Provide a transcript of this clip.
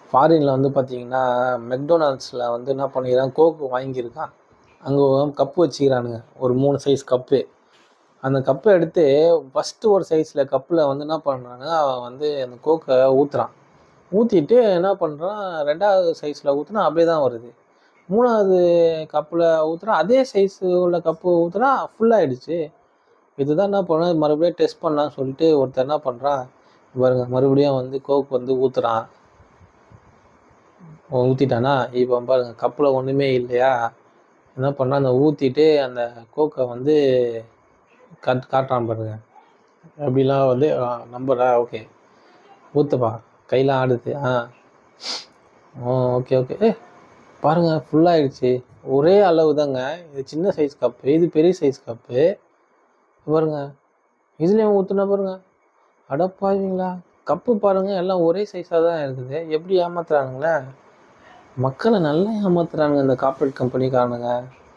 ஃபாரினில் வந்து பார்த்தீங்கன்னா மெக்டொனால்ட்ஸில் வந்து என்ன பண்ணிக்கிறான், கோக்கு வாங்கியிருக்கான். அங்கே கப்பு வச்சுக்கிறானுங்க, ஒரு 3 சைஸ் கப்பு. அந்த கப்பை எடுத்து ஃபஸ்ட்டு ஒரு சைஸில் கப்பில் வந்து என்ன பண்ணுறானுங்க, அவன் வந்து அந்த கோக்கை ஊற்றுறான். ஊற்றிட்டு என்ன பண்ணுறான், 2வது சைஸில் ஊற்றுனா அப்படியே தான் வருது. 3வது கப்பில் ஊற்றுனா அதே சைஸு உள்ள கப்பு ஊற்றுனா ஃபுல்லாகிடுச்சு. இதுதான் என்ன பண்ண, மறுபடியும் டெஸ்ட் பண்ணலான்னு சொல்லிட்டு ஒருத்தர் என்ன பண்ணுறான், பாருங்க மறுபடியும் வந்து கோக் வந்து ஊற்றுறான். ஊற்றிட்டானா, இப்போ பாருங்க கப்பில் ஒன்றுமே இல்லையா, என்ன பண்ணால் அந்த ஊற்றிட்டு அந்த கோக்கை வந்து காட்டுறான் பாருங்க. அப்படிலாம் வந்து நம்புறா, ஓகே ஊற்றுப்பா, கையில் ஆடுது. Okay okay. பாருங்கள் ஃபுல்லாகிடுச்சு. ஒரே அளவு தாங்க. இது சின்ன சைஸ் கப்பு, இது பெரிய சைஸ் கப்பு. பாருங்க இதுலேயும் ஊற்றுனா பாருங்க. அடப்பாவீங்களா, கப்பு பாருங்கள் எல்லாம் ஒரே சைஸாக தான் இருக்குது. எப்படி ஏமாத்துறானுங்களே, மக்களை நல்லா ஏமாத்துறானுங்க இந்த கார்ப்பரேட் கம்பெனிக்காரனுங்க.